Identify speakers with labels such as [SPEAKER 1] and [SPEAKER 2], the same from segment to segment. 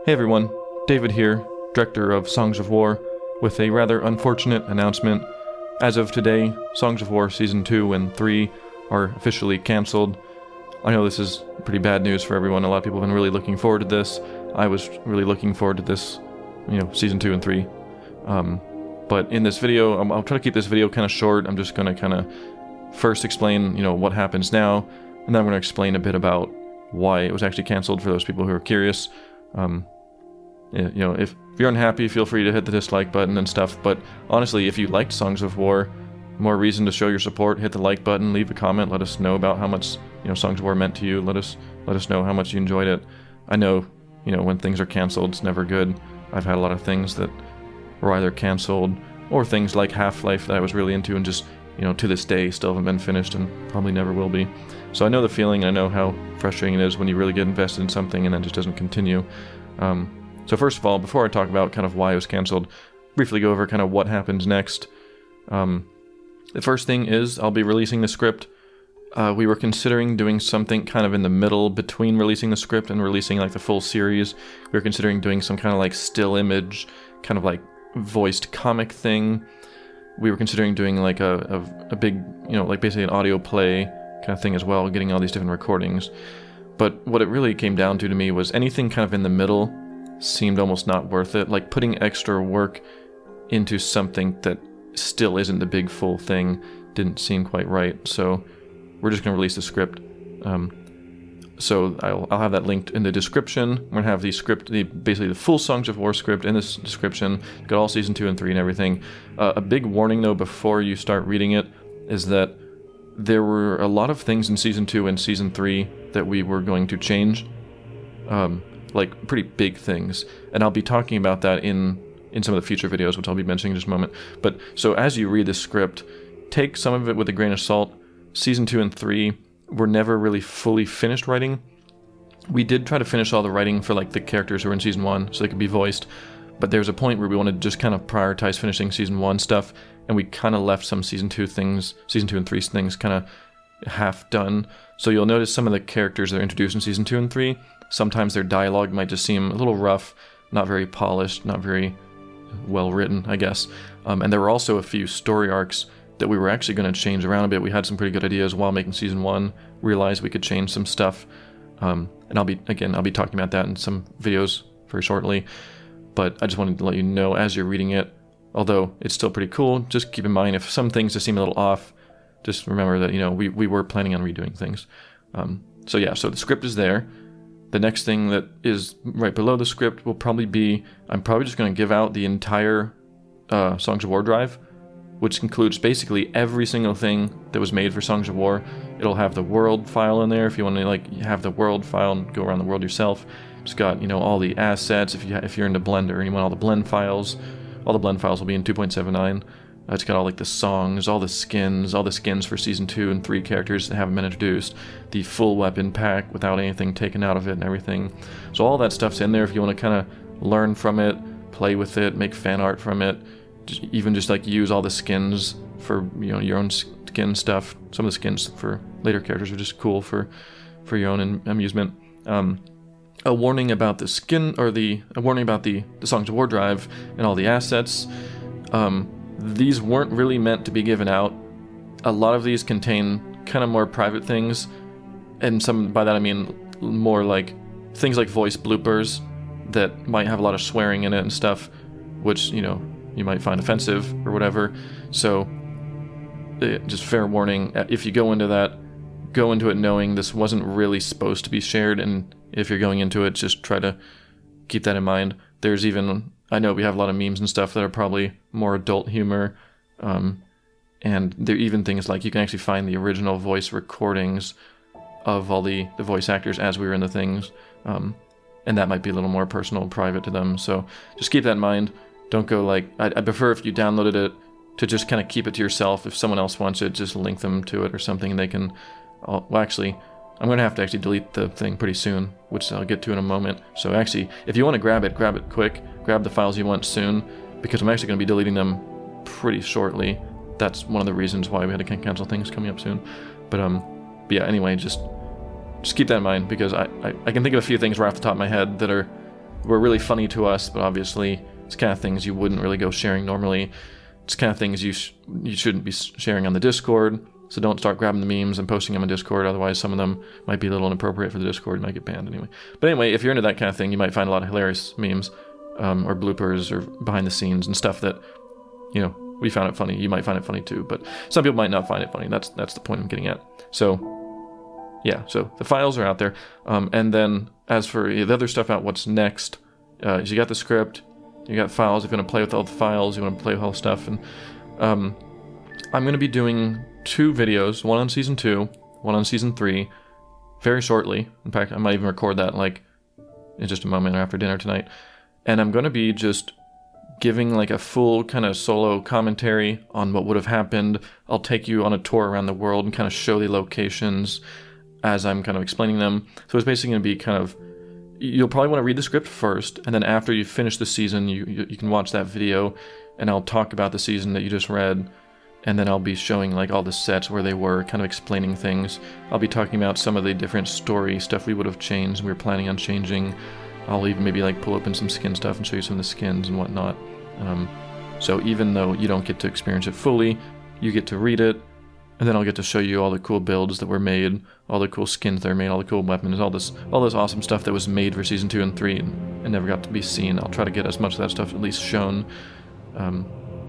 [SPEAKER 1] Hey everyone, David here, Director of Songs of War, with a rather unfortunate announcement. As of today, Songs of War Season 2 and 3 are officially cancelled. I know this is pretty bad news for everyone. A lot of people have been really looking forward to this. I was really looking forward to this, Season 2 and 3. But in this video, I'll try to keep this video kind of short. I'm just going to kind of first explain, what happens now, and then I'm going to explain a bit about why it was actually cancelled for those people who are curious. If you're unhappy, feel free to hit the dislike button and stuff, but honestly, if you liked Songs of War, more reason to show your support. Hit the like button, leave a comment, let us know about how much, Songs of War meant to you. Let us know how much you enjoyed it. I know, when things are cancelled, it's never good. I've had a lot of things that were either cancelled, or things like Half-Life that I was really into and just, to this day still haven't been finished and probably never will be. So I know the feeling, I know how frustrating it is when you really get invested in something and then it just doesn't continue. So first of all, before I talk about kind of why it was cancelled, briefly go over kind of what happens next. The first thing is I'll be releasing the script. We were considering doing something kind of in the middle between releasing the script and releasing like the full series. We were considering doing some kind of like still image, kind of like voiced comic thing. We were considering doing like a big, like basically an audio play kind of thing as well, getting all these different recordings. But what it really came down to me was anything kind of in the middle seemed almost not worth it. Like putting extra work into something that still isn't the big full thing didn't seem quite right. So we're just going to release the script. So I'll have that linked in the description. We're going to have the script, basically the full Songs of War script in this description. Got all Season 2 and 3 and everything. A big warning though before you start reading it is that there were a lot of things in Season 2 and Season 3 that we were going to change. Like pretty big things. And I'll be talking about that in some of the future videos, which I'll be mentioning in just a moment. But so as you read the script, take some of it with a grain of salt. Season 2 and 3 were never really fully finished writing. We did try to finish all the writing for like the characters who were in Season 1 so they could be voiced, but there's a point where we wanted to just kind of prioritize finishing Season 1 stuff, and we kind of left some Season 2 and 3 things kind of half done. So you'll notice some of the characters that are introduced in Season 2 and 3, sometimes their dialogue might just seem a little rough, not very polished, not very well written, I guess. And there were also a few story arcs that we were actually going to change around a bit. We had some pretty good ideas while making Season 1, realized we could change some stuff. And I'll be talking about that in some videos very shortly. But I just wanted to let you know as you're reading it, although it's still pretty cool, just keep in mind if some things just seem a little off, just remember that, we were planning on redoing things. So the script is there. The next thing that is right below the script will probably be, I'm probably just going to give out the entire Songs of War drive, which includes basically every single thing that was made for Songs of War. It'll have the world file in there if you want to have the world file and go around the world yourself. It's got all the assets if you're into Blender and you want all the blend files. All the blend files will be in 2.79. It's got all the songs, all the skins for Season 2 and 3 characters that haven't been introduced, the full weapon pack without anything taken out of it and everything. So all that stuff's in there if you want to kind of learn from it, play with it, make fan art from it, even just use all the skins for your own skin stuff. Some of the skins for later characters are just cool for your own amusement. A warning about the skin, or a warning about the Songs of War drive and all the assets. These weren't really meant to be given out. A lot of these contain kind of more private things, and by that I mean more like things like voice bloopers that might have a lot of swearing in it and stuff, which you might find offensive or whatever. So just fair warning, if you go into it knowing this wasn't really supposed to be shared, and if you're going into it, just try to keep that in mind. I know we have a lot of memes and stuff that are probably more adult humor, and there are even things like you can actually find the original voice recordings of all the voice actors as we were in the things, and that might be a little more personal and private to them, so just keep that in mind. Don't go I prefer if you downloaded it to just kind of keep it to yourself. If someone else wants it, just link them to it or something, and they can, actually, I'm going to have to actually delete the thing pretty soon, which I'll get to in a moment. So actually, if you want to grab it quick. Grab the files you want soon, because I'm actually going to be deleting them pretty shortly. That's one of the reasons why we had to cancel things coming up soon. But anyway, just keep that in mind, because I can think of a few things right off the top of my head that are were really funny to us, but obviously it's kind of things you wouldn't really go sharing normally. It's kind of things you shouldn't be sharing on the Discord. So don't start grabbing the memes and posting them on Discord. Otherwise, some of them might be a little inappropriate for the Discord. You might get banned anyway. But anyway, if you're into that kind of thing, you might find a lot of hilarious memes or bloopers or behind the scenes and stuff that, we found it funny. You might find it funny too, but some people might not find it funny. That's the point I'm getting at. So, yeah. So the files are out there. And then as for the other stuff out, what's next? Is you got the script, you got files. If you want to play with all the files, you want to play with all the stuff, and I'm going to be doing 2 videos, one on season 2, one on season 3, very shortly. In fact, I might even record that like in just a moment after dinner tonight. And I'm going to be just giving like a full kind of solo commentary on what would have happened. I'll take you on a tour around the world and kind of show the locations as I'm kind of explaining them. So it's basically going to be kind of, you'll probably want to read the script first, and then after you finish the season, you can watch that video, and I'll talk about the season that you just read. And then I'll be showing like all the sets where they were, kind of explaining things. I'll be talking about some of the different story stuff we would have changed, we were planning on changing. I'll even maybe like pull open some skin stuff and show you some of the skins and whatnot. So even though you don't get to experience it fully, you get to read it, and then I'll get to show you all the cool builds that were made, all the cool skins that were made, all the cool weapons, all this awesome stuff that was made for season 2 and 3 and never got to be seen. I'll try to get as much of that stuff at least shown.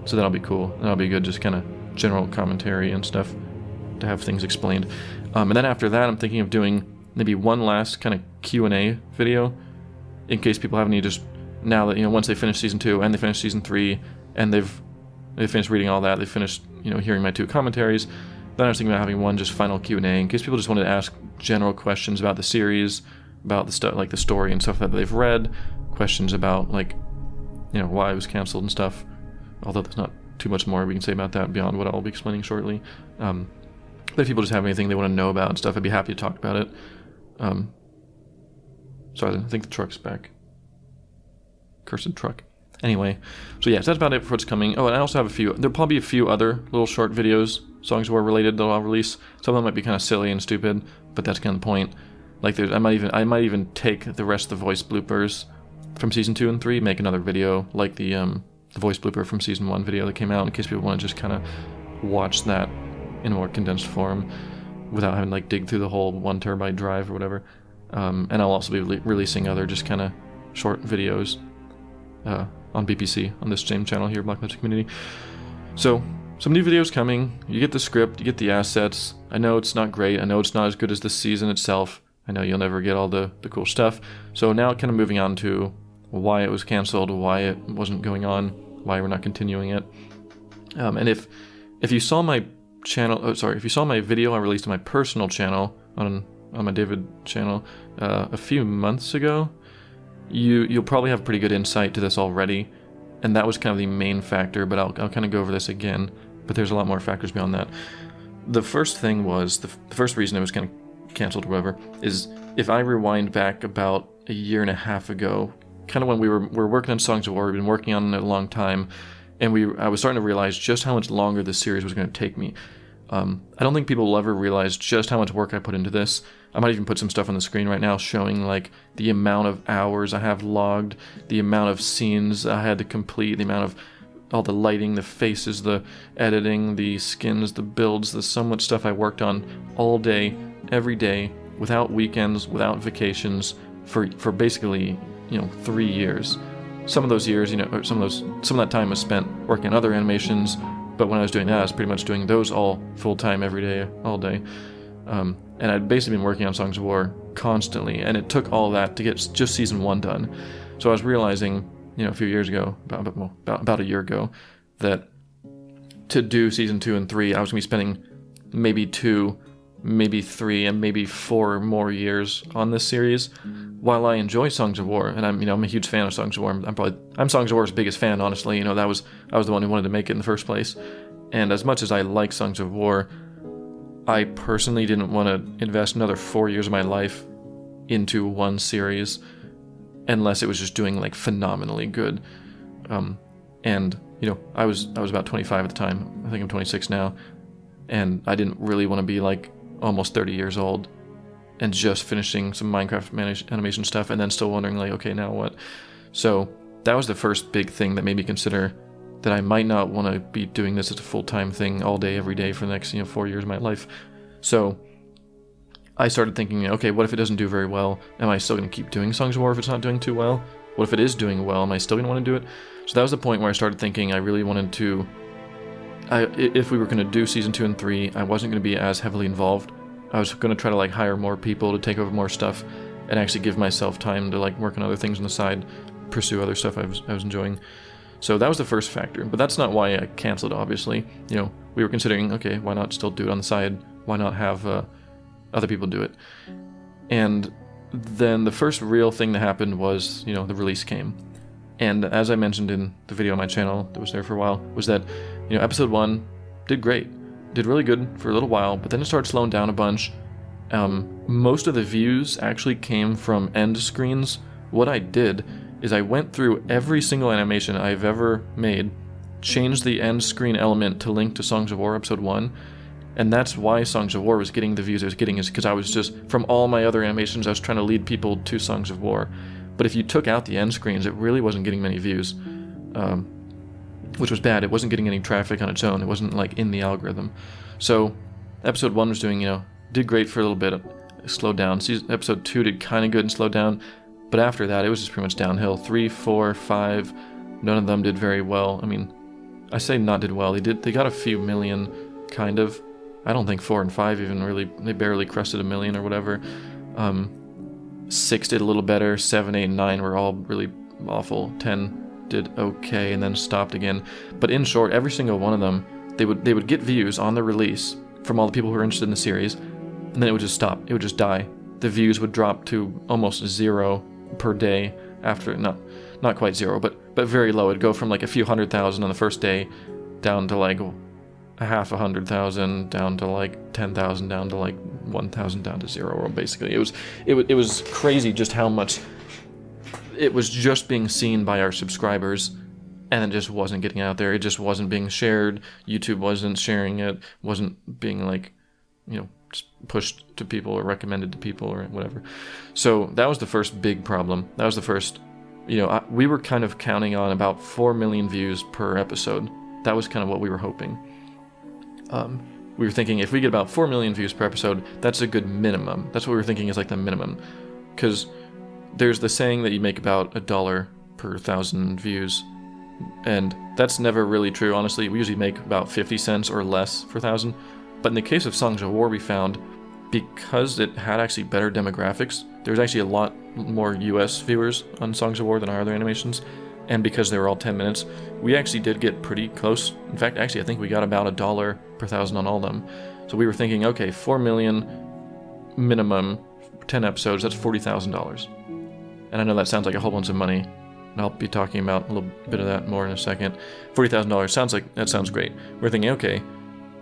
[SPEAKER 1] So that'll be cool. That'll be good, just kind of general commentary and stuff to have things explained. And then after that, I'm thinking of doing maybe one last kind of Q&A video in case people have any, just now that, once they finish season 2 and they finish season 3 and they've finished reading all that, they finished, hearing my 2 commentaries, then I was thinking about having one just final Q&A in case people just wanted to ask general questions about the series, about the stuff, like the story and stuff that they've read, questions about like, why it was canceled and stuff, although there's not too much more we can say about that beyond what I'll be explaining shortly. But if people just have anything they want to know about and stuff, I'd be happy to talk about it. Sorry, I think the truck's back. Cursed truck. Anyway, so yeah, so that's about it for what's coming. Oh, and I also have there'll probably be a few other little short videos, Songs of War related, that I'll release. Some of them might be kind of silly and stupid, but that's kind of the point. Like, I might even take the rest of the voice bloopers from season 2 and 3, make another video, like the voice blooper from season 1 video that came out, in case people want to just kind of watch that in a more condensed form without having to like dig through the whole 1 terabyte drive or whatever. And I'll also be releasing other just kind of short videos on BPC, on this same channel here, Black Magic Community. So some new videos coming. You get the script, you get the assets. I know it's not great, I know it's not as good as the season itself, I know you'll never get all the cool stuff. So now kind of moving on to why it was canceled, why it wasn't going on, why we're not continuing it. And if you saw my channel, if you saw my video I released on my personal channel, on my David channel, a few months ago, you'll probably have pretty good insight to this already, and that was kind of the main factor, but I'll kind of go over this again, but there's a lot more factors beyond that. The first thing was, the first reason it was kind of canceled or whatever, is if I rewind back about a year and a half ago, kind of when we were working on Songs of War, we've been working on it a long time, and I was starting to realize just how much longer this series was going to take me. I don't think people will ever realize just how much work I put into this. I might even put some stuff on the screen right now showing like the amount of hours I have logged, the amount of scenes I had to complete, the amount of all the lighting, the faces, the editing, the skins, the builds, the so much stuff I worked on all day, every day, without weekends, without vacations, for basically 3 years. Some of those years, some of that time was spent working on other animations, but when I was doing that, I was pretty much doing those all full-time every day, all day. And I'd basically been working on Songs of War constantly, and it took all that to get just season 1 done. So I was realizing, a few years ago, about a year ago, that to do season 2 and 3, I was going to be spending maybe 2, maybe 3, and maybe 4 more years on this series. While I enjoy Songs of War, and I'm a huge fan of Songs of War, I'm Songs of War's biggest fan, honestly. I was the one who wanted to make it in the first place. And as much as I like Songs of War, I personally didn't want to invest another 4 years of my life into one series unless it was just doing like phenomenally good. And I was about 25 at the time. I think I'm 26 now, and I didn't really want to be like almost 30 years old and just finishing some Minecraft animation stuff, and then still wondering like, okay, now what? So that was the first big thing that made me consider that I might not want to be doing this as a full-time thing all day, every day for the next 4 years of my life. So I started thinking, okay, what if it doesn't do very well? Am I still going to keep doing Songs of War if it's not doing too well? What if it is doing well? Am I still going to want to do it? So that was the point where I started thinking I really wanted to, if we were going to do season 2 and 3, I wasn't going to be as heavily involved. I was going to try to like hire more people to take over more stuff and actually give myself time to like work on other things on the side, pursue other stuff I was enjoying. So that was the first factor, but that's not why I canceled, obviously. We were considering, okay, why not still do it on the side? Why not have other people do it? And then the first real thing that happened was, the release came. And as I mentioned in the video on my channel that was there for a while, was that, episode 1 did great. Did really good for a little while, but then it started slowing down a bunch. Most of the views actually came from end screens. What I did is I went through every single animation I've ever made, changed the end screen element to link to Songs of War episode 1, and that's why Songs of War was getting the views it was getting, is because I was just, from all my other animations, I was trying to lead people to Songs of War. But if you took out the end screens, it really wasn't getting many views, which was bad. It wasn't getting any traffic on its own. It wasn't like in the algorithm. So episode 1 was doing, did great for a little bit, slowed down. Episode 2 did kind of good and slowed down. But after that, it was just pretty much downhill. 3, 4, 5, none of them did very well. I mean, I say not did well. They got a few million, kind of. I don't think 4 and 5 even really, they barely crested a million or whatever. 6 did a little better. 7, 8, and 9 were all really awful. 10 did okay and then stopped again. But in short, every single one of them, they would get views on the release from all the people who were interested in the series, and then it would just stop. It would just die. The views would drop to almost 0 per day after, not quite 0, but very low. It'd go from like a few 100,000 on the first day down to like a half 100,000, down to like 10,000, down to like 1,000, down to 0. Or basically, it was crazy just how much it was just being seen by our subscribers, and it just wasn't getting out there. It just wasn't being shared. YouTube wasn't sharing it. Wasn't being like, just pushed to people or recommended to people or whatever. So that was the first big problem. That was the first, we were kind of counting on about 4 million views per episode. That was kind of what we were hoping. We were thinking if we get about 4 million views per episode, that's a good minimum. That's what we were thinking is like the minimum. Because there's the saying that you make about $1 per 1,000 views. And that's never really true, honestly. We usually make about 50 cents or less per 1,000. But in the case of Songs of War, we found, because it had actually better demographics, there was actually a lot more US viewers on Songs of War than our other animations, and because they were all 10 minutes, we actually did get pretty close. In fact, actually, I think we got about $1 per 1,000 on all of them. So we were thinking, okay, 4 million minimum, 10 episodes, that's $40,000. And I know that sounds like a whole bunch of money, and I'll be talking about a little bit of that more in a second. $40,000 sounds great. We're thinking, okay,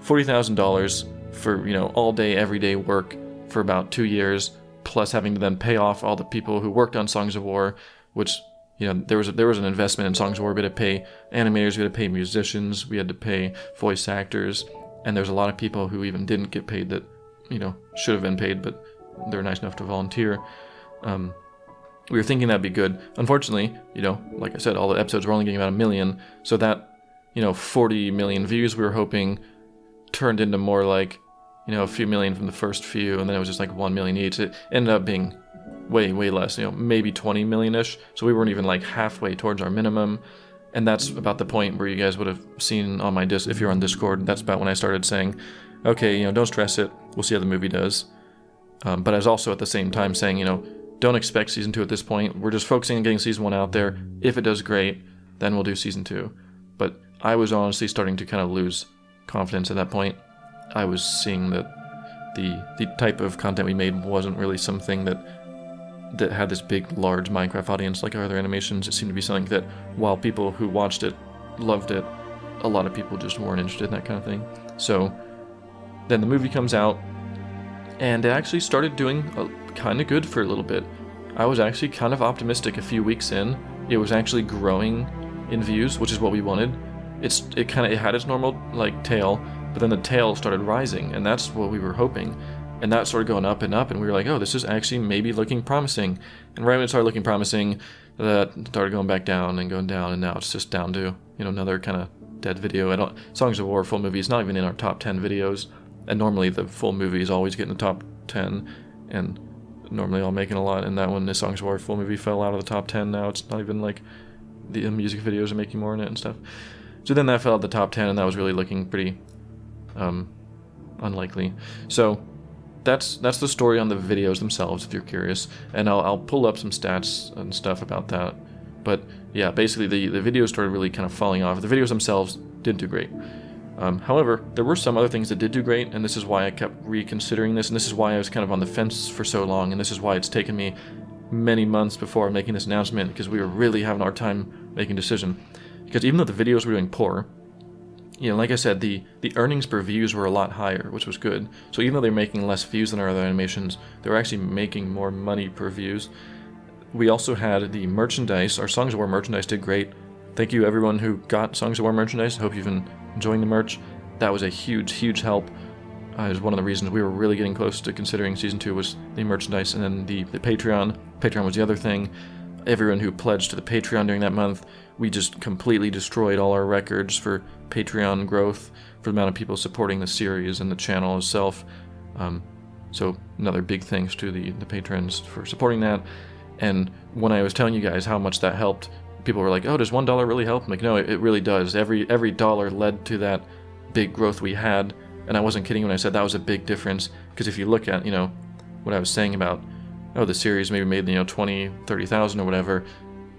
[SPEAKER 1] $40,000 for, all day, everyday work for about 2 years, plus having to then pay off all the people who worked on Songs of War, which, there was an investment in Songs of War. We had to pay animators, we had to pay musicians, we had to pay voice actors, and there's a lot of people who even didn't get paid that, should have been paid, but they were nice enough to volunteer. We were thinking that'd be good. Unfortunately, like I said, all the episodes were only getting about 1 million, so that, 40 million views we were hoping turned into more like, a few million from the first few, and then it was just like 1 million each. It ended up being way less, maybe 20 million-ish, so we weren't even like halfway towards our minimum. And that's about the point where you guys would have seen on my if you're on Discord, that's about when I started saying, okay, don't stress it, we'll see how the movie does. But I was also at the same time saying, don't expect season 2 at this point. We're just focusing on getting season 1 out there. If it does great, then we'll do season 2. But I was honestly starting to kind of lose confidence at that point. I was seeing that the type of content we made wasn't really something that had this big, large Minecraft audience like our other animations. It seemed to be something that, while people who watched it loved it, a lot of people just weren't interested in that kind of thing. So then the movie comes out, and it actually started doing kind of good for a little bit. I was actually kind of optimistic a few weeks in. It was actually growing in views, which is what we wanted. It had its normal tail, but then the tail started rising, and that's what we were hoping. And that started going up and up, and we were like, oh, this is actually maybe looking promising. And right when it started looking promising, that started going back down, and now it's just down to, another kind of dead video. Songs of War full movie is not even in our top 10 videos, and normally the full movie is always getting the top 10, and normally all making a lot, and that one, the Songs of War full movie, fell out of the top 10 now. It's not even like the music videos are making more in it and stuff. So then that fell out of the top 10, and that was really looking pretty unlikely. So that's the story on the videos themselves, if you're curious, and I'll pull up some stats and stuff about that. But yeah, basically the videos started really kind of falling off. The videos themselves didn't do great. However, there were some other things that did do great, and this is why I kept reconsidering this, and this is why I was kind of on the fence for so long, and this is why it's taken me many months before making this announcement, because we were really having a hard time making a decision. Because even though the videos were doing poor, like I said, the earnings per views were a lot higher, which was good. So even though they're making less views than our other animations, they were actually making more money per views. We also had the merchandise. Our Songs of War merchandise did great. Thank you everyone who got Songs of War merchandise. I hope you've been enjoying the merch. That was a huge, huge help. It was one of the reasons we were really getting close to considering Season 2 was the merchandise, and then the Patreon. Patreon was the other thing. Everyone who pledged to the Patreon during that month, we just completely destroyed all our records for Patreon growth, for the amount of people supporting the series and the channel itself. So another big thanks to the patrons for supporting that. And when I was telling you guys how much that helped, people were like, oh, does $1 really help? I'm like, no, it really does. Every dollar led to that big growth we had. And I wasn't kidding when I said that was a big difference. Because if you look at, what I was saying about, oh, the series maybe made, 20, 30,000 or whatever.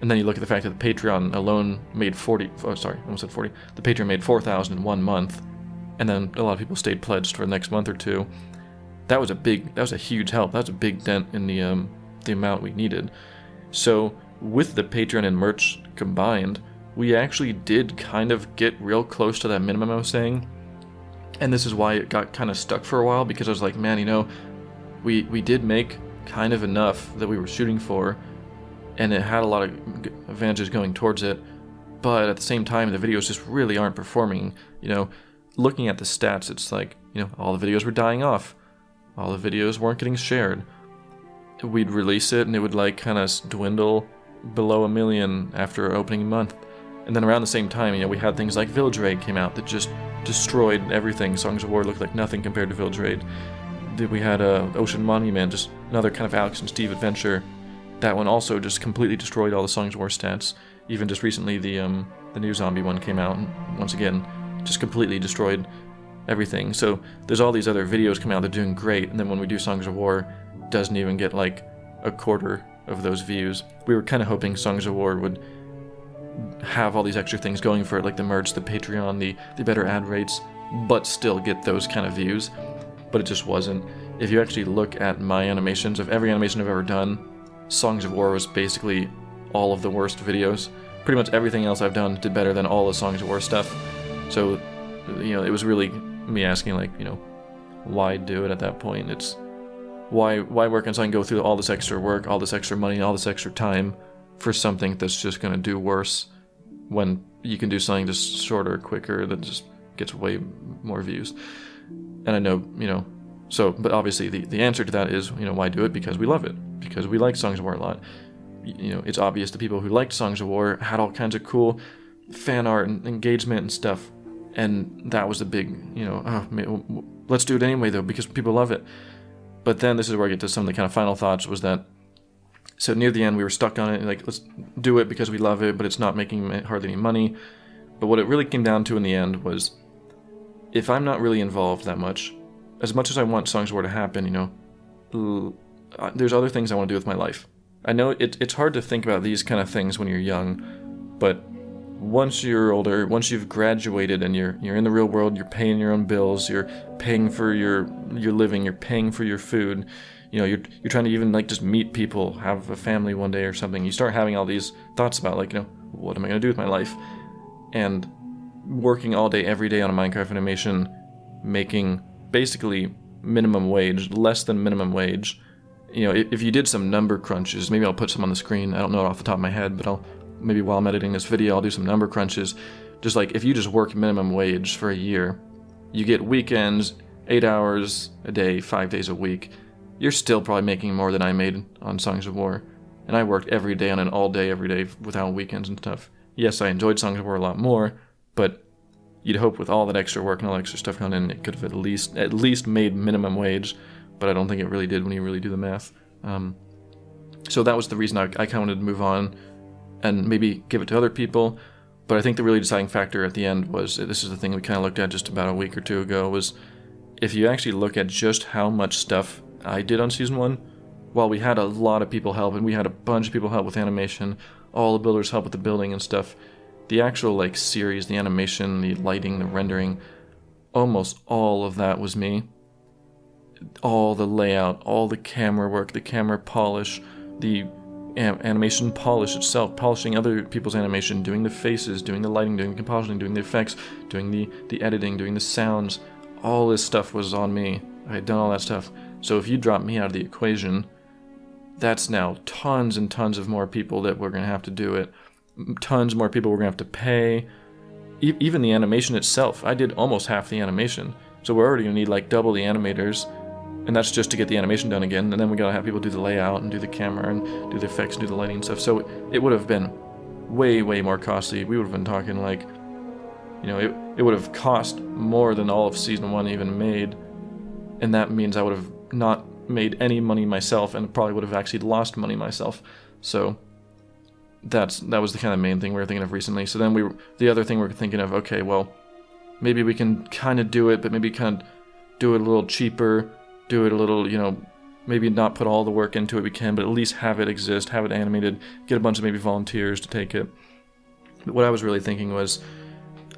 [SPEAKER 1] And then you look at the fact that the Patreon alone made the Patreon made 4,000 in 1 month. And then a lot of people stayed pledged for the next month or two. That was a huge help. That was a big dent in the amount we needed. So with the Patreon and merch combined, we actually did kind of get real close to that minimum I was saying. And this is why it got kind of stuck for a while, because I was like, man, we did make kind of enough that we were shooting for, and it had a lot of advantages going towards it, but at the same time, the videos just really aren't performing. Looking at the stats, it's like, all the videos were dying off. All the videos weren't getting shared. We'd release it, and it would kind of dwindle below 1 million after opening month. And then around the same time, we had things like Village Raid came out that just destroyed everything. Songs of War looked like nothing compared to Village Raid. We had Ocean Monument, just another kind of Alex and Steve adventure. That one also just completely destroyed all the Songs of War stats. Even just recently, the new zombie one came out, and once again, just completely destroyed everything. So there's all these other videos coming out that are doing great, and then when we do Songs of War, it doesn't even get a quarter of those views. We were kind of hoping Songs of War would have all these extra things going for it, like the merch, the Patreon, the better ad rates, but still get those kind of views. But it just wasn't. If you actually look at my animations, of every animation I've ever done, Songs of War was basically all of the worst videos. Pretty much everything else I've done did better than all the Songs of War stuff. So, it was really me asking, why do it at that point? It's why work on something, go through all this extra work, all this extra money, all this extra time for something that's just going to do worse, when you can do something just shorter, quicker, that just gets way more views. And I know, but obviously the answer to that is, why do it? Because we love it. Because we like Songs of War a lot. It's obvious the people who liked Songs of War had all kinds of cool fan art and engagement and stuff. And that was the big, let's do it anyway, though, because people love it. But then this is where I get to some of the kind of final thoughts, was that, so near the end we were stuck on it, let's do it because we love it, but it's not making hardly any money. But what it really came down to in the end was, if I'm not really involved that much as I want Songs of War to happen, there's other things I want to do with my life. I know it's hard to think about these kind of things when you're young, but once you're older, once you've graduated and you're in the real world, you're paying your own bills, you're paying for your living, you're paying for your food, you're trying to even just meet people, have a family one day or something. You start having all these thoughts about what am I going to do with my life? And working all day, every day on a Minecraft animation, making basically minimum wage, less than minimum wage. If you did some number crunches, maybe I'll put some on the screen. I don't know it off the top of my head, but maybe while I'm editing this video, I'll do some number crunches. Just if you just work minimum wage for a year, you get weekends, 8 hours a day, 5 days a week, you're still probably making more than I made on Songs of War. And I worked every day on it, all day, every day, without weekends and stuff. Yes, I enjoyed Songs of War a lot more, but you'd hope with all that extra work and all that extra stuff going in, it could have at least made minimum wage, but I don't think it really did when you really do the math. So that was the reason I kind of wanted to move on and maybe give it to other people. But I think the really deciding factor at the end was, this is the thing we kind of looked at just about a week or two ago, was if you actually look at just how much stuff I did on Season 1, while we had a lot of people help, and we had a bunch of people help with animation, all the builders help with the building and stuff, the actual like series, the animation, the lighting, the rendering, almost all of that was me. All the layout, all the camera work, the camera polish, the animation polish itself, polishing other people's animation, doing the faces, doing the lighting, doing the compositing, doing the effects, doing the editing, doing the sounds, all this stuff was on me. I had done all that stuff. So if you drop me out of the equation, that's now tons and tons of more people that we're going to have to do it. Tons more people we're going to have to pay. Even the animation itself, I did almost half the animation. So we're already going to need like double the animators, and that's just to get the animation done again. And then we got to have people do the layout and do the camera and do the effects and do the lighting and stuff. So it would have been way, way more costly. We would have been talking like, you know, it would have cost more than all of Season 1 even made. And that means I would have not made any money myself, and probably would have actually lost money myself. So that was the kind of main thing we were thinking of recently. So then the other thing we were thinking of, okay, well, maybe we can kind of do it, but maybe kind of do it a little cheaper, do it a little, you know, maybe not put all the work into it we can, but at least have it exist, have it animated, get a bunch of maybe volunteers to take it. But what I was really thinking was,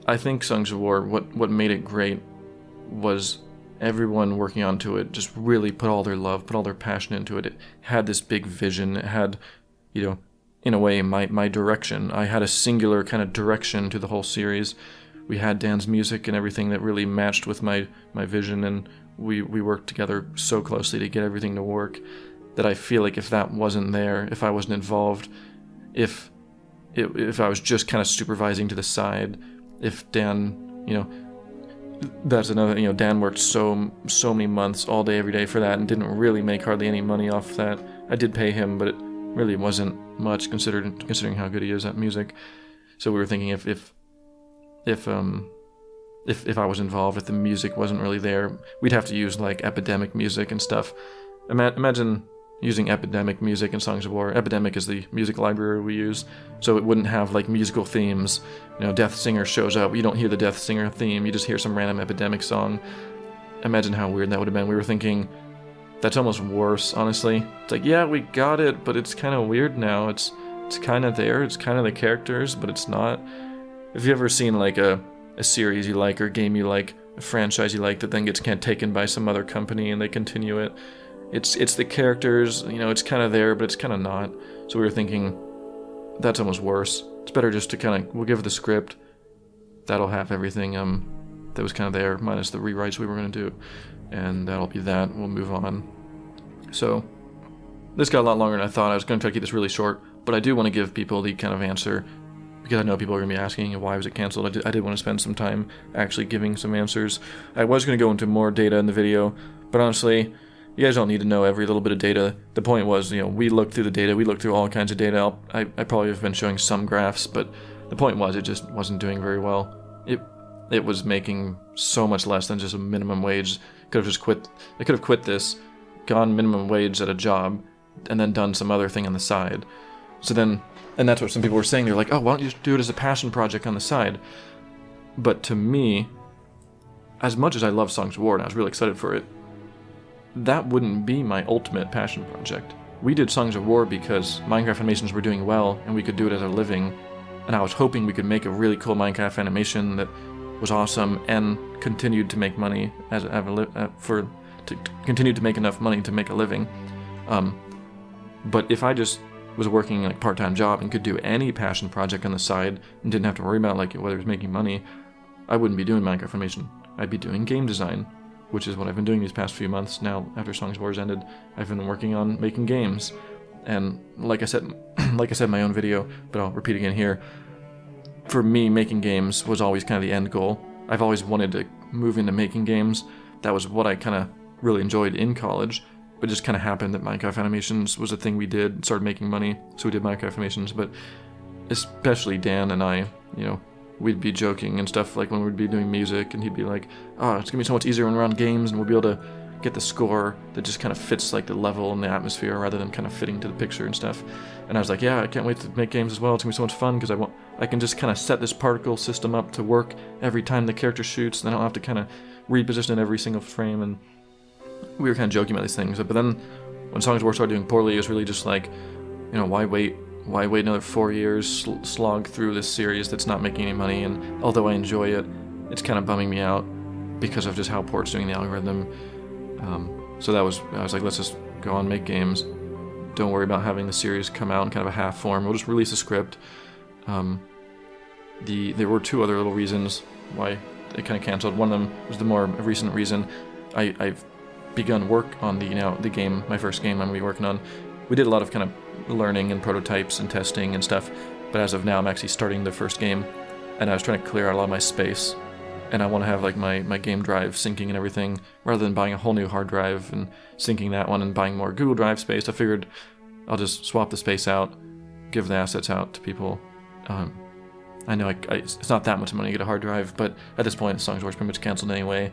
[SPEAKER 1] I think Songs of War, what made it great was everyone working onto it just really put all their love, put all their passion into it. It had this big vision. It had, you know, in a way, my direction. I had a singular kind of direction to the whole series. We had Dan's music and everything that really matched with my vision, and we worked together so closely to get everything to work that I feel like if that wasn't there, if I wasn't involved, if I was just kind of supervising to the side, if Dan, you know, that's another, you know, Dan worked so many months, all day, every day for that, and didn't really make hardly any money off that. I did pay him, but it really wasn't much considering how good he is at music. So we were thinking if I was involved, if the music wasn't really there, we'd have to use like Epidemic music and stuff. Imagine using Epidemic music in Songs of War. Epidemic is the music library we use, so it wouldn't have like musical themes. You know, Death Singer shows up, you don't hear the Death Singer theme, you just hear some random Epidemic song. Imagine how weird that would have been. We were thinking, that's almost worse, honestly. It's like, yeah, we got it, but it's kind of weird now. It's kind of there, it's kind of the characters, but it's not. If you've ever seen like a series you like, or a game you like, a franchise you like, that then gets kind of taken by some other company and they continue it, it's the characters, you know, it's kind of there, but it's kind of not. So we were thinking, that's almost worse. It's better just to kind of, we'll give the script, that'll have everything that was kind of there, minus the rewrites we were going to do, and that'll be that. We'll move on. So this got a lot longer than I thought. I was going to try to keep this really short, but I do want to give people the kind of answer, because I know people are going to be asking, why was it canceled? I did want to spend some time actually giving some answers. I was going to go into more data in the video, but honestly, you guys don't need to know every little bit of data. The point was, you know, we looked through the data, we looked through all kinds of data. I probably have been showing some graphs, but the point was, it just wasn't doing very well. It was making so much less than just a minimum wage. Could have just quit. They could have quit this, gone minimum wage at a job, and then done some other thing on the side. So then, and that's what some people were saying. They're like, oh, why don't you just do it as a passion project on the side? But to me, as much as I love Songs of War and I was really excited for it, that wouldn't be my ultimate passion project. We did Songs of War because Minecraft animations were doing well and we could do it as a living, and I was hoping we could make a really cool Minecraft animation that was awesome and continued to make money continued to make enough money to make a living. But if I just was working like part-time job and could do any passion project on the side and didn't have to worry about like whether it was making money, I wouldn't be doing Minecraft animation. I'd be doing game design, which is what I've been doing these past few months now. After Songs of War ended, I've been working on making games. And like I said in my own video, but I'll repeat again here, for me, making games was always kind of the end goal. I've always wanted to move into making games, that was what I kind of really enjoyed in college. But it just kind of happened that Minecraft animations was a thing we did, started making money, so we did Minecraft animations. But especially Dan and I, we'd be joking and stuff, like when we'd be doing music, and he'd be like, oh, it's gonna be so much easier when we're on games, and we'll be able to get the score that just kind of fits like the level and the atmosphere rather than kind of fitting to the picture and stuff. And I was like, yeah, I can't wait to make games as well. It's gonna be so much fun because I can just kind of set this particle system up to work every time the character shoots, and I don't have to kind of reposition it every single frame. And we were kind of joking about these things. But then when Songs of War started doing poorly, it was really just like, why wait another 4 years, slog through this series that's not making any money? And although I enjoy it, it's kind of bumming me out because of just how poor it's doing the algorithm. So I was like, let's just go on, make games. Don't worry about having the series come out in kind of a half form. We'll just release a script. There were 2 other little reasons why it kind of canceled. One of them was the more recent reason. I've begun work on the game, my first game I'm going to be working on. We did a lot of kind of learning and prototypes and testing and stuff, but as of now I'm actually starting the first game, and I was trying to clear out a lot of my space, and I want to have like my game drive syncing and everything, rather than buying a whole new hard drive and syncing that one and buying more Google Drive space. I figured I'll just swap the space out, give the assets out to people. I know it's not that much money to get a hard drive, but at this point Songs of War is pretty much canceled anyway.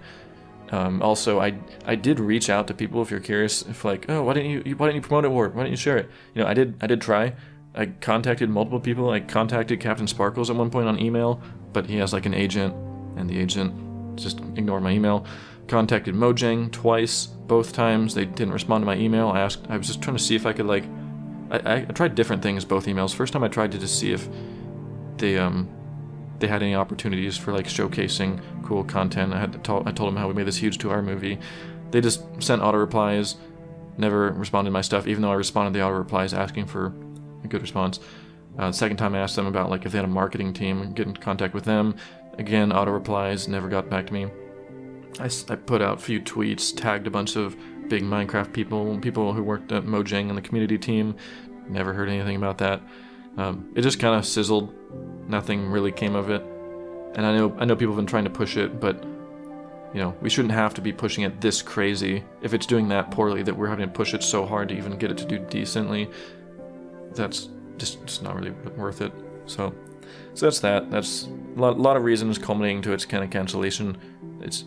[SPEAKER 1] Also, I did reach out to people, if you're curious, if like, oh, why didn't you promote it more? Why didn't you share it? I did try. I contacted multiple people. I contacted Captain Sparkles at one point on email, but he has like an agent, and the agent just ignored my email. Contacted Mojang twice, both times they didn't respond to my email. I was just trying to see if I could like, I tried different things, both emails. First time I tried to just see if they had any opportunities for like showcasing cool content. I told them how we made this huge 2-hour movie. They just sent auto replies, never responded to my stuff, even though I responded to the auto replies asking for a good response. Second time I asked them about like if they had a marketing team, get in contact with them. Again, auto replies, never got back to me. I put out a few tweets, tagged a bunch of big Minecraft people who worked at Mojang and the community team. Never heard anything about that. It just kind of sizzled. Nothing really came of it. And I know people have been trying to push it, but we shouldn't have to be pushing it this crazy. If it's doing that poorly, that we're having to push it so hard to even get it to do decently, that's just not really worth it. So that's that. That's a lot of reasons culminating to its kind of cancellation. It's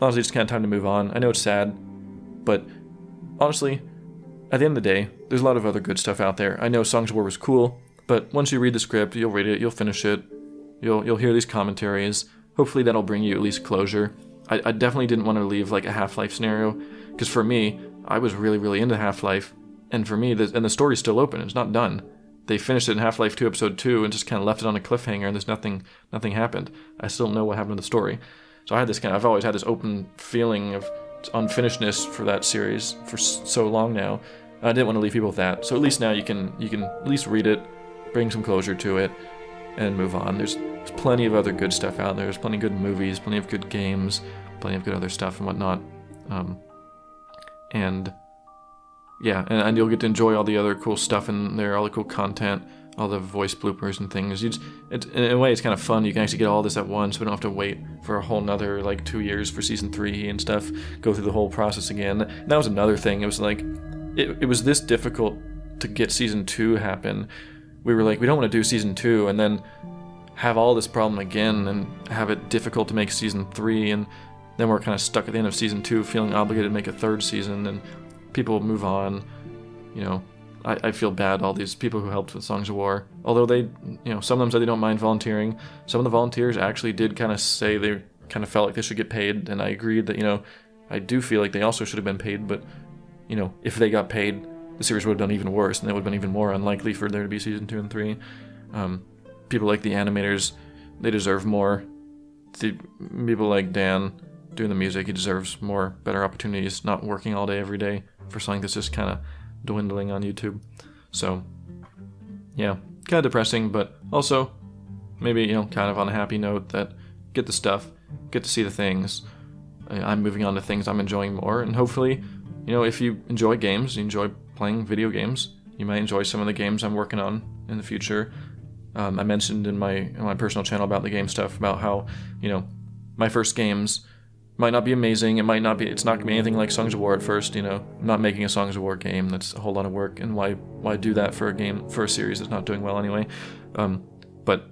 [SPEAKER 1] honestly just kind of time to move on. I know it's sad, but honestly, at the end of the day, there's a lot of other good stuff out there. I know Songs of War was cool, but once you read the script, you'll read it, you'll finish it, you'll hear these commentaries. Hopefully that'll bring you at least closure. I definitely didn't want to leave like a Half-Life scenario, because for me, I was really, really into Half-Life, and for me, the story's still open. It's not done. They finished it in Half-Life 2 Episode 2 and just kind of left it on a cliffhanger, and there's nothing happened. I still don't know what happened to the story. So I've always had this open feeling of unfinishedness for that series for so long now. I didn't want to leave people with that. So at least now you can at least read it, bring some closure to it, and move on. There's plenty of other good stuff out there. There's plenty of good movies, plenty of good games, plenty of good other stuff and whatnot. And you'll get to enjoy all the other cool stuff in there, all the cool content, all the voice bloopers and things. In a way, it's kind of fun. You can actually get all this at once. We don't have to wait for a whole nother 2 years for season 3 and stuff. Go through the whole process again. And that was another thing. It was like it was this difficult to get season 2 happen. We were like, we don't want to do season 2 and then have all this problem again and have it difficult to make season 3, and then we're kind of stuck at the end of season 2 feeling obligated to make a third season, and people move on. I feel bad, all these people who helped with Songs of War, although they, some of them said they don't mind volunteering. Some of the volunteers actually did kind of say they kind of felt like they should get paid, and I agreed that, I do feel like they also should have been paid, but, if they got paid, the series would have done even worse, and it would have been even more unlikely for there to be season 2 and 3. People like the animators, they deserve more. People like Dan doing the music, he deserves more, better opportunities, not working all day every day for something that's just kind of dwindling on YouTube. So, yeah, kind of depressing, but also maybe, kind of on a happy note that get the stuff, get to see the things. I'm moving on to things I'm enjoying more, and hopefully, if you enjoy games, you enjoy playing video games, you might enjoy some of the games I'm working on in the future. I mentioned in my personal channel about the game stuff, about how, my first games Might not be amazing. It's not going to be anything like Songs of War at first, you know. I'm not making a Songs of War game. That's a whole lot of work, and why do that for a series that's not doing well anyway? But,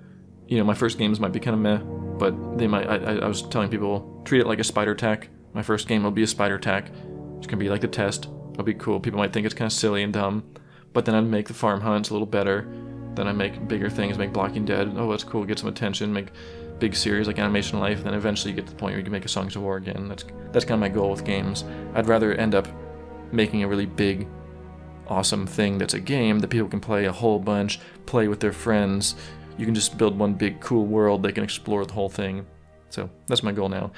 [SPEAKER 1] you know, my first games might be kind of meh, but they might, I was telling people, treat it like a spider tack. My first game will be a spider tack. It's going to be like the test. It'll be cool. People might think it's kind of silly and dumb, but then I'd make the farm hunts a little better. Then I make bigger things, make Blocking Dead. Oh, that's cool. Get some attention. Make big series like Animation Life. Then eventually you get to the point where you can make a Songs of War again. That's kind of my goal with games. I'd rather end up making a really big, awesome thing that's a game that people can play a whole bunch, play with their friends. You can just build one big cool world. They can explore the whole thing. So that's my goal now.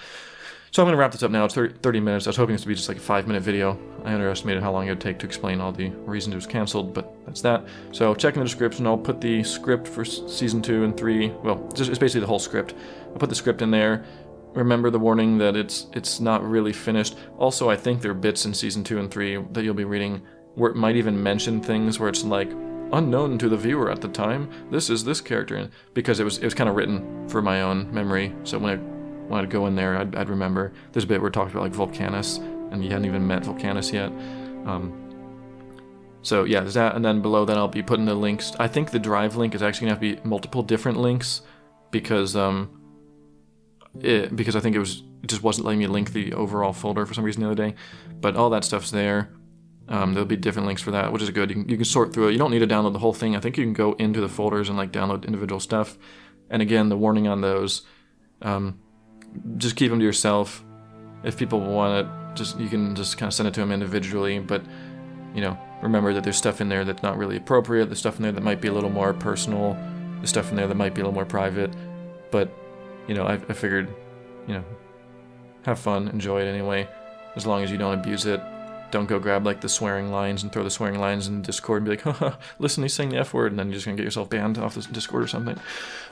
[SPEAKER 1] So I'm going to wrap this up now. It's 30 minutes. I was hoping this to be just like a 5-minute video. I underestimated how long it would take to explain all the reasons it was canceled, but that's that. So check in the description. I'll put the script for season 2 and 3. Well, it's basically the whole script. I'll put the script in there. Remember the warning that it's not really finished. Also, I think there are bits in season 2 and 3 that you'll be reading where it might even mention things where it's like, unknown to the viewer at the time, this is this character, because it was kind of written for my own memory. So when I'd go in there, I'd remember. There's a bit where it talks about like Volcanus, and you hadn't even met Volcanus yet. So yeah, there's that, and then below that I'll be putting the links. I think the drive link is actually gonna have to be multiple different links because I think it just wasn't letting me link the overall folder for some reason the other day. But all that stuff's there. There'll be different links for that, which is good. You can sort through it. You don't need to download the whole thing. I think you can go into the folders and like download individual stuff. And again, the warning on those. Just keep them to yourself. If people want it, you can just kind of send it to them individually. But, you know, remember that there's stuff in there that's not really appropriate. There's stuff in there that might be a little more personal. There's stuff in there that might be a little more private. But, you know, I figured, you know, have fun, enjoy it anyway. As long as you don't abuse it. Don't go grab like the swearing lines and throw the swearing lines in Discord and be like, haha, listen, he's saying the F word, and then you're just gonna get yourself banned off this Discord or something.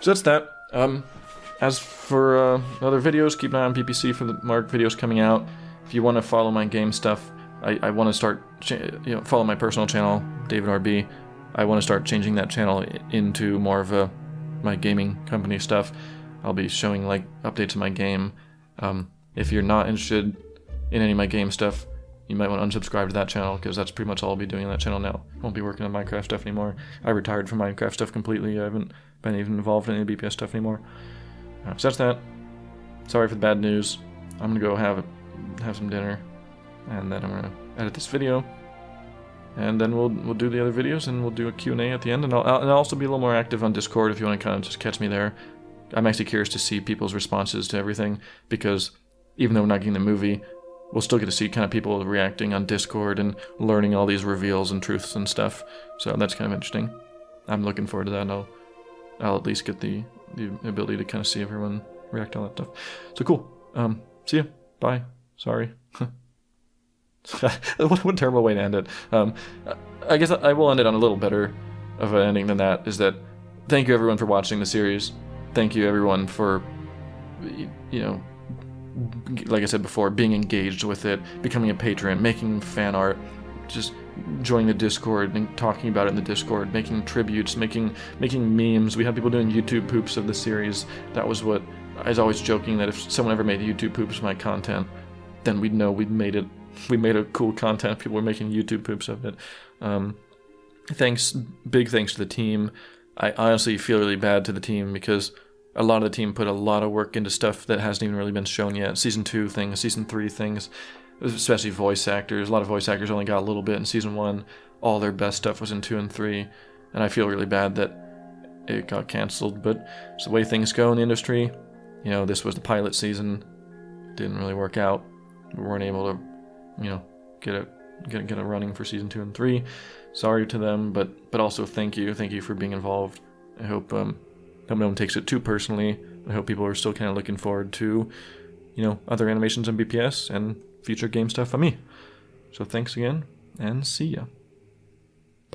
[SPEAKER 1] So that's that. As for other videos, keep an eye on PPC for the Mark videos coming out. If you want to follow my game stuff, I want to start, follow my personal channel, David RB. I want to start changing that channel into more of my gaming company stuff. I'll be showing like updates of my game. If you're not interested in any of my game stuff, you might want to unsubscribe to that channel, because that's pretty much all I'll be doing on that channel now. I won't be working on Minecraft stuff anymore. I retired from Minecraft stuff completely. I haven't been even involved in any BPS stuff anymore. So that's that. Sorry for the bad news. I'm gonna go have some dinner, and then I'm gonna edit this video, and then we'll do the other videos, and we'll do a Q&A at the end, and I'll also be a little more active on Discord if you want to kind of just catch me there. I'm actually curious to see people's responses to everything, because even though we're not getting the movie, we'll still get to see kind of people reacting on Discord and learning all these reveals and truths and stuff. So that's kind of interesting. I'm looking forward to that, and I'll at least get the ability to kind of see everyone react to all that stuff. So cool. See ya. Bye. Sorry. What a terrible way to end it. I guess I will end it on a little better of an ending than that, is that thank you everyone for watching the series. Thank you everyone for, you know, like I said before, being engaged with it, becoming a patron, making fan art, just joining the Discord and talking about it in the Discord, making tributes, making memes. We had people doing YouTube poops of the series. That was what I was always joking, that if someone ever made YouTube poops of my content, then we'd know we'd made it. We made a cool content. People were making YouTube poops of it. Big thanks to the team. I honestly feel really bad to the team, because a lot of the team put a lot of work into stuff that hasn't even really been shown yet. Season 2 things, Season 3 things, especially voice actors. A lot of voice actors only got a little bit in Season 1. All their best stuff was in 2 and 3. And I feel really bad that it got canceled, but it's the way things go in the industry. You know, this was the pilot season. Didn't really work out. We weren't able to, you know, get it running for Season 2 and 3. Sorry to them, but also thank you for being involved. I hope no one takes it too personally. I hope people are still kind of looking forward to, you know, other animations on BPS and future game stuff from me. So thanks again, and see ya.